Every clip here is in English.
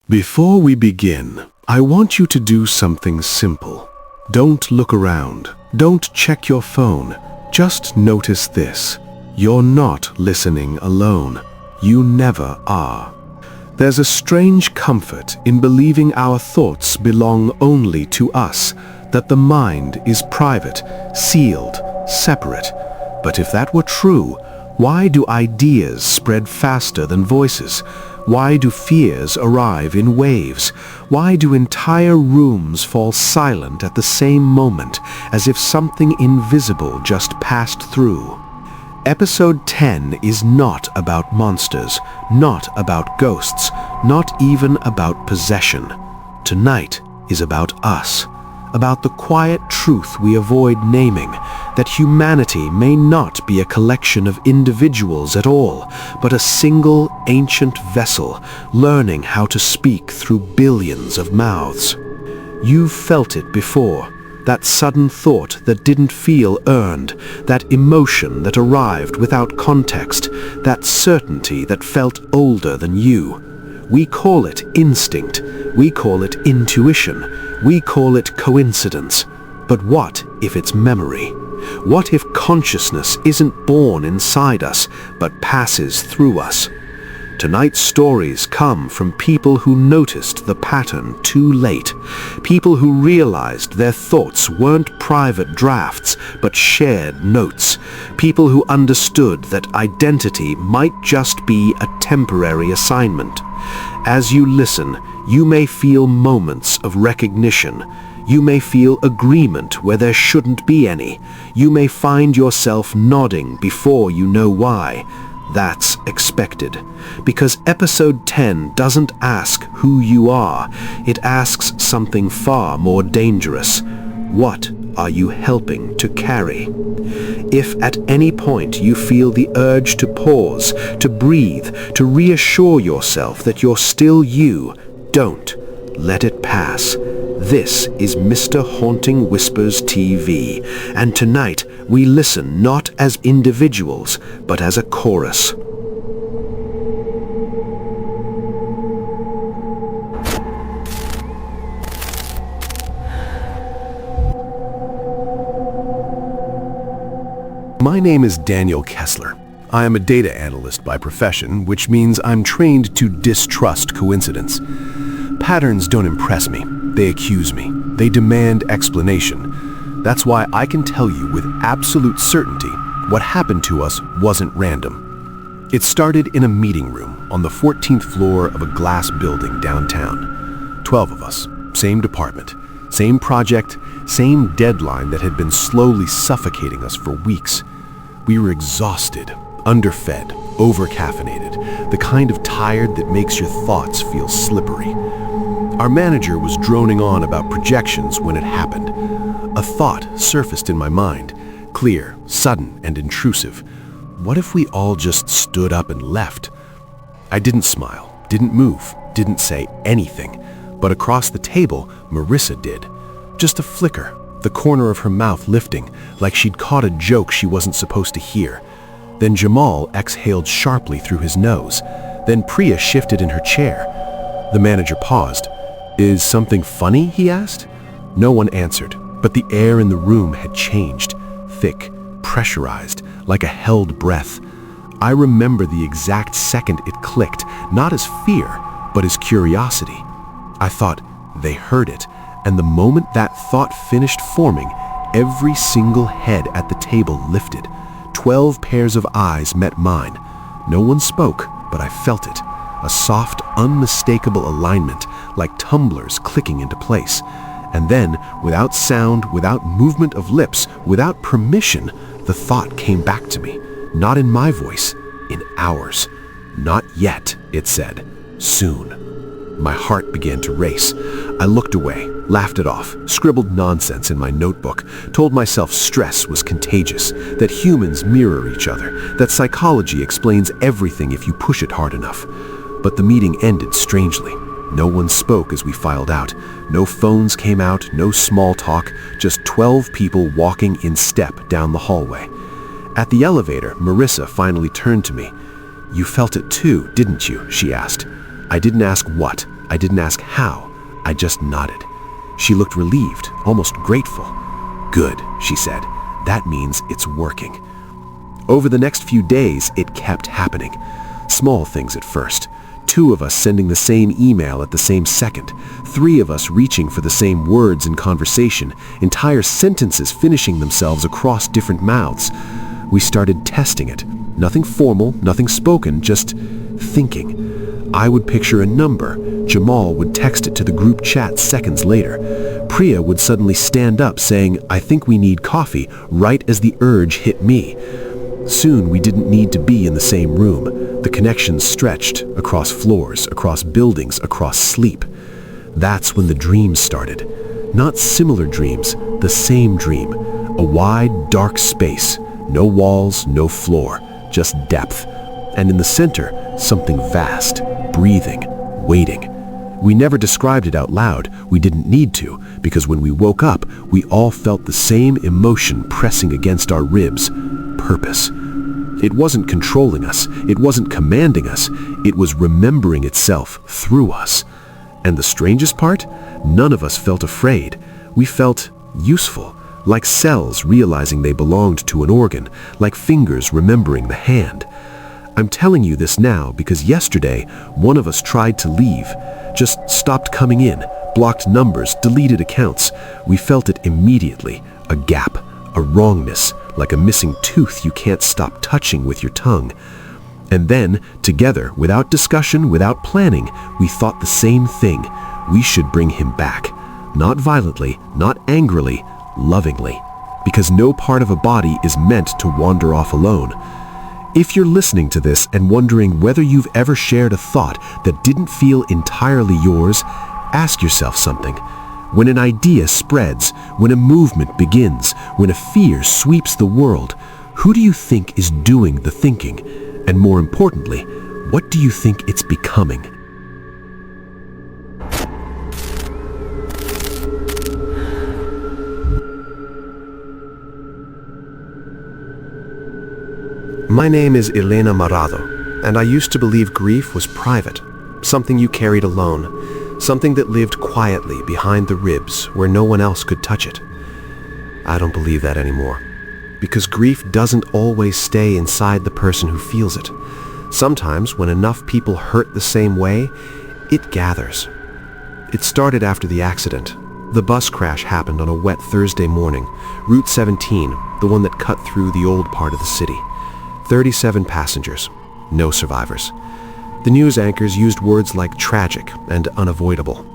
Before we begin, I want you to do something simple. Don't look around. Don't check your phone. Just notice this. You're not listening alone. You never are. There's a strange comfort in believing our thoughts belong only to us, that the mind is private, sealed, separate. But if that were true, why do ideas spread faster than voices? Why do fears arrive in waves? Why do entire rooms fall silent at the same moment, as if something invisible just passed through? Episode 10 is not about monsters, not about ghosts, not even about possession. Tonight is about us, about the quiet truth we avoid naming, that humanity may not be a collection of individuals at all, but a single ancient vessel, learning how to speak through billions of mouths. You've felt it before, that sudden thought that didn't feel earned, that emotion that arrived without context, that certainty that felt older than you. We call it instinct, we call it intuition, we call it coincidence. But what if it's memory? What if consciousness isn't born inside us, but passes through us? Tonight's stories come from people who noticed the pattern too late, people who realized their thoughts weren't private drafts, but shared notes, people who understood that identity might just be a temporary assignment. As you listen, you may feel moments of recognition. You may feel agreement where there shouldn't be any. You may find yourself nodding before you know why. That's expected, because episode 10 doesn't ask who you are. It asks something far more dangerous. What are you helping to carry? If at any point you feel the urge to pause, to breathe, to reassure yourself that you're still you, don't let it pass. This is Mr. Haunting Whispers TV, and tonight we listen not as individuals, but as a chorus. My name is Daniel Kessler. I am a data analyst by profession, which means I'm trained to distrust coincidence. Patterns don't impress me. They accuse me. They demand explanation. That's why I can tell you with absolute certainty what happened to us wasn't random. It started in a meeting room on the 14th floor of a glass building downtown. 12 of us, same department, same project, same deadline that had been slowly suffocating us for weeks. We were exhausted, underfed, overcaffeinated, the kind of tired that makes your thoughts feel slippery. Our manager was droning on about projections when it happened. A thought surfaced in my mind, clear, sudden, and intrusive. What if we all just stood up and left? I didn't smile, didn't move, didn't say anything, but across the table, Marissa did. Just a flicker, the corner of her mouth lifting, like she'd caught a joke she wasn't supposed to hear. Then Jamal exhaled sharply through his nose. Then Priya shifted in her chair. The manager paused. "Is something funny?" he asked. No one answered, but the air in the room had changed, thick, pressurized, like a held breath. I remember the exact second it clicked, not as fear, but as curiosity. I thought, they heard it, and the moment that thought finished forming, every single head at the table lifted. 12 pairs of eyes met mine. No one spoke, but I felt it. A soft, unmistakable alignment, like tumblers clicking into place. And then, without sound, without movement of lips, without permission, the thought came back to me. Not in my voice, in ours. "Not yet," it said. "Soon." My heart began to race. I looked away, laughed it off, scribbled nonsense in my notebook, told myself stress was contagious, that humans mirror each other, that psychology explains everything if you push it hard enough. But the meeting ended strangely. No one spoke as we filed out. No phones came out, no small talk, just 12 people walking in step down the hallway. At the elevator, Marissa finally turned to me. "You felt it too, didn't you?" she asked. I didn't ask what. I didn't ask how, I just nodded. She looked relieved, almost grateful. "Good," she said. "That means it's working." Over the next few days, it kept happening. Small things at first. 2 of us sending the same email at the same second. 3 of us reaching for the same words in conversation. Entire sentences finishing themselves across different mouths. We started testing it. Nothing formal, nothing spoken, just thinking. I would picture a number. Jamal would text it to the group chat seconds later. Priya would suddenly stand up saying, "I think we need coffee," right as the urge hit me. Soon we didn't need to be in the same room. The connections stretched across floors, across buildings, across sleep. That's when the dreams started. Not similar dreams, the same dream. A wide, dark space. No walls, no floor, just depth. And in the center, something vast, breathing, waiting. We never described it out loud. We didn't need to, because when we woke up, we all felt the same emotion pressing against our ribs. Purpose. It wasn't controlling us. It wasn't commanding us. It was remembering itself through us. And the strangest part? None of us felt afraid. We felt useful, like cells realizing they belonged to an organ, like fingers remembering the hand. I'm telling you this now because yesterday, one of us tried to leave, just stopped coming in, blocked numbers, deleted accounts. We felt it immediately, a gap, a wrongness, like a missing tooth you can't stop touching with your tongue. And then, together, without discussion, without planning, we thought the same thing. We should bring him back. Not violently, not angrily, lovingly. Because no part of a body is meant to wander off alone. If you're listening to this and wondering whether you've ever shared a thought that didn't feel entirely yours, ask yourself something. When an idea spreads, when a movement begins, when a fear sweeps the world, who do you think is doing the thinking? And more importantly, what do you think it's becoming? My name is Elena Marado, and I used to believe grief was private, something you carried alone, something that lived quietly behind the ribs where no one else could touch it. I don't believe that anymore, because grief doesn't always stay inside the person who feels it. Sometimes, when enough people hurt the same way, it gathers. It started after the accident. The bus crash happened on a wet Thursday morning, Route 17, the one that cut through the old part of the city. 37 passengers, no survivors. The news anchors used words like tragic and unavoidable.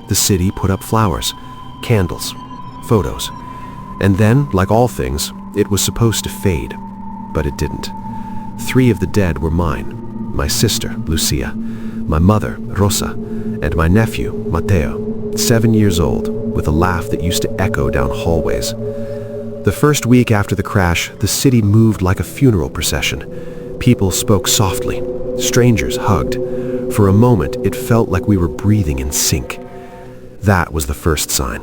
The city put up flowers, candles, photos. And then, like all things, it was supposed to fade, but it didn't. 3 of the dead were mine: my sister, Lucia, my mother, Rosa, and my nephew, Mateo, 7 years old, with a laugh that used to echo down hallways. The first week after the crash, the city moved like a funeral procession. People spoke softly. Strangers hugged. For a moment, it felt like we were breathing in sync. That was the first sign.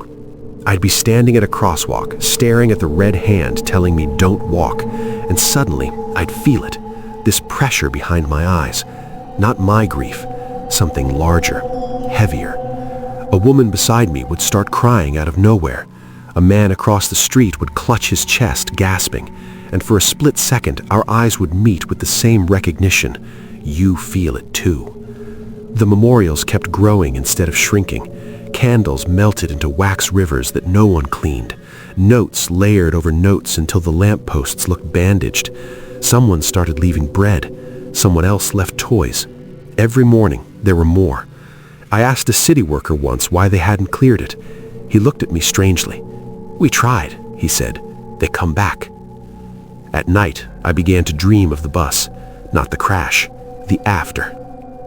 I'd be standing at a crosswalk, staring at the red hand telling me don't walk, and suddenly I'd feel it, this pressure behind my eyes. Not my grief, something larger, heavier. A woman beside me would start crying out of nowhere. A man across the street would clutch his chest, gasping, and for a split second our eyes would meet with the same recognition. You feel it too. The memorials kept growing instead of shrinking. Candles melted into wax rivers that no one cleaned. Notes layered over notes until the lampposts looked bandaged. Someone started leaving bread. Someone else left toys. Every morning there were more. I asked a city worker once why they hadn't cleared it. He looked at me strangely. "We tried," he said. "They come back." At night, I began to dream of the bus, not the crash, the after.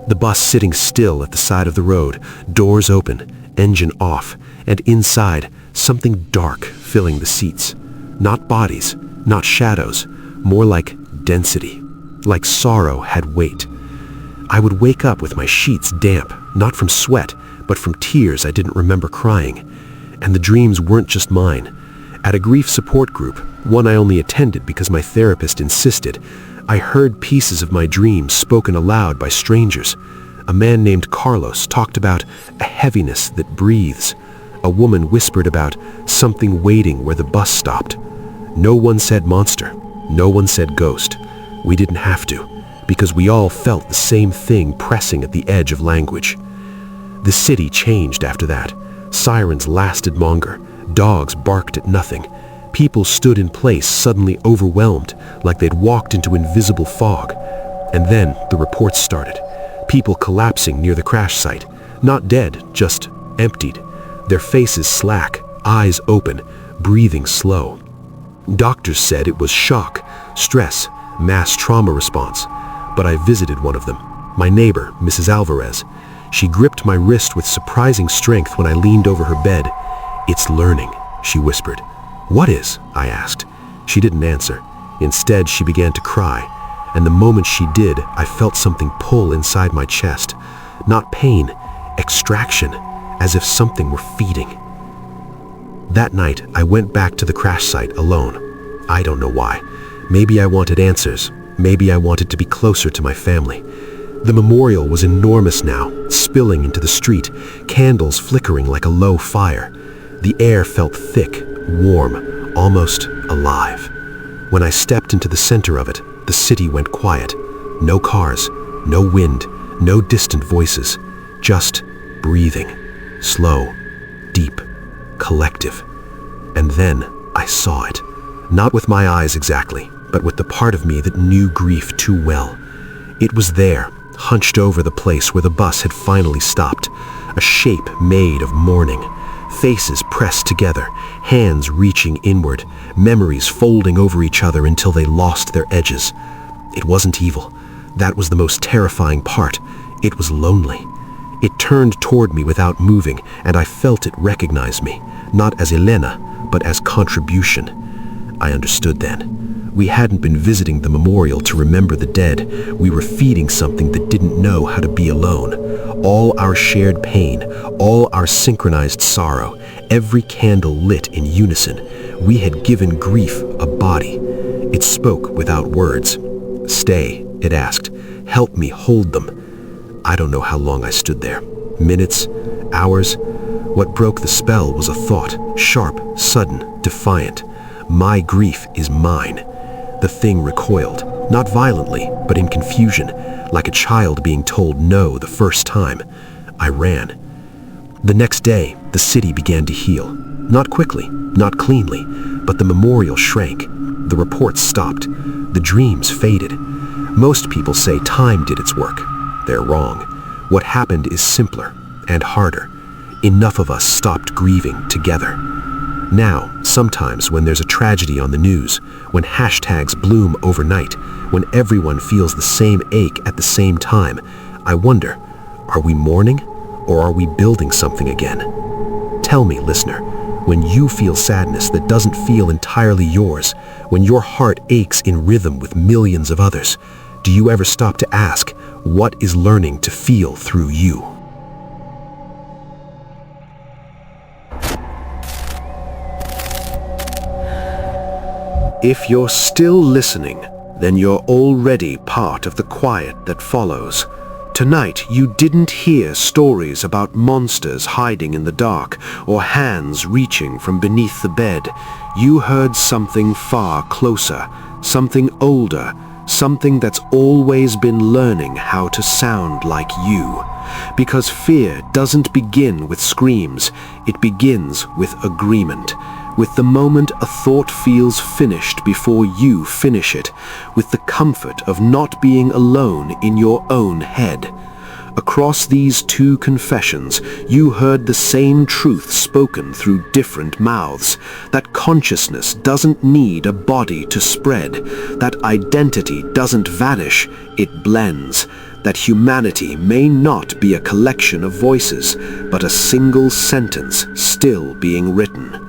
The bus sitting still at the side of the road, doors open, engine off, and inside, something dark filling the seats. Not bodies, not shadows, more like density, like sorrow had weight. I would wake up with my sheets damp, not from sweat, but from tears I didn't remember crying. And the dreams weren't just mine. At a grief support group, one I only attended because my therapist insisted, I heard pieces of my dreams spoken aloud by strangers. A man named Carlos talked about a heaviness that breathes. A woman whispered about something waiting where the bus stopped. No one said monster. No one said ghost. We didn't have to, because we all felt the same thing pressing at the edge of language. The city changed after that. Sirens lasted longer. Dogs barked at nothing. People stood in place, suddenly overwhelmed, like they'd walked into invisible fog. And then the reports started. People collapsing near the crash site. Not dead, just emptied. Their faces slack, eyes open, breathing slow. Doctors said it was shock, stress, mass trauma response. But I visited one of them, my neighbor, Mrs. Alvarez. She gripped my wrist with surprising strength when I leaned over her bed. "It's learning," she whispered. "What is?" I asked. She didn't answer. Instead, she began to cry. And the moment she did, I felt something pull inside my chest. Not pain, extraction, as if something were feeding. That night, I went back to the crash site alone. I don't know why. Maybe I wanted answers. Maybe I wanted to be closer to my family. The memorial was enormous now, spilling into the street, candles flickering like a low fire. The air felt thick, warm, almost alive. When I stepped into the center of it, the city went quiet. No cars, no wind, no distant voices. Just breathing. Slow, deep, collective. And then I saw it. Not with my eyes exactly, but with the part of me that knew grief too well. It was there, hunched over the place where the bus had finally stopped. A shape made of mourning. Faces pressed together, hands reaching inward, memories folding over each other until they lost their edges. It wasn't evil. That was the most terrifying part. It was lonely. It turned toward me without moving, and I felt it recognize me, not as Elena, but as contribution. I understood then. We hadn't been visiting the memorial to remember the dead. We were feeding something that didn't know how to be alone. All our shared pain, all our synchronized sorrow, every candle lit in unison. We had given grief a body. It spoke without words. "Stay," it asked. "Help me hold them." I don't know how long I stood there. Minutes, hours. What broke the spell was a thought, sharp, sudden, defiant. My grief is mine. The thing recoiled, not violently, but in confusion, like a child being told no the first time. I ran. The next day, the city began to heal. Not quickly, not cleanly, but the memorial shrank. The reports stopped. The dreams faded. Most people say time did its work. They're wrong. What happened is simpler and harder. Enough of us stopped grieving together. Now, sometimes when there's a tragedy on the news, when hashtags bloom overnight, when everyone feels the same ache at the same time, I wonder, are we mourning or are we building something again? Tell me, listener, when you feel sadness that doesn't feel entirely yours, when your heart aches in rhythm with millions of others, do you ever stop to ask, what is learning to feel through you? If you're still listening, then you're already part of the quiet that follows. Tonight, you didn't hear stories about monsters hiding in the dark or hands reaching from beneath the bed. You heard something far closer, something older, something that's always been learning how to sound like you. Because fear doesn't begin with screams, it begins with agreement. With the moment a thought feels finished before you finish it, with the comfort of not being alone in your own head. Across these two confessions, you heard the same truth spoken through different mouths, that consciousness doesn't need a body to spread, that identity doesn't vanish, it blends, that humanity may not be a collection of voices, but a single sentence still being written.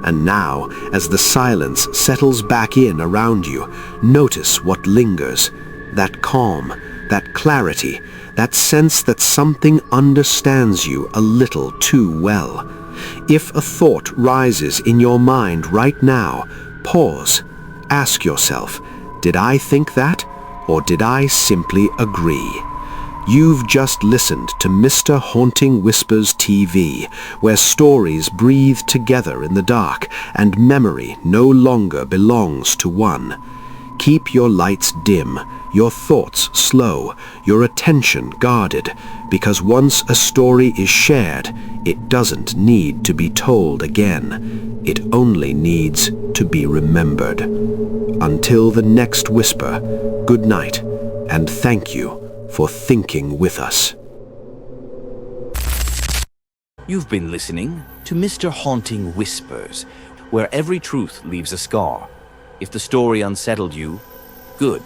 And now, as the silence settles back in around you, notice what lingers. That calm, that clarity, that sense that something understands you a little too well. If a thought rises in your mind right now, pause. Ask yourself, did I think that, or did I simply agree? You've just listened to Mr. Haunting Whispers TV, where stories breathe together in the dark and memory no longer belongs to one. Keep your lights dim, your thoughts slow, your attention guarded, because once a story is shared, it doesn't need to be told again. It only needs to be remembered. Until the next whisper, good night, and thank you for thinking with us. You've been listening to Mr. Haunting Whispers, where every truth leaves a scar. If the story unsettled you, good.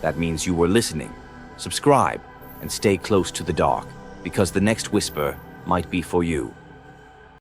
That means you were listening. Subscribe and stay close to the dark, because the next whisper might be for you.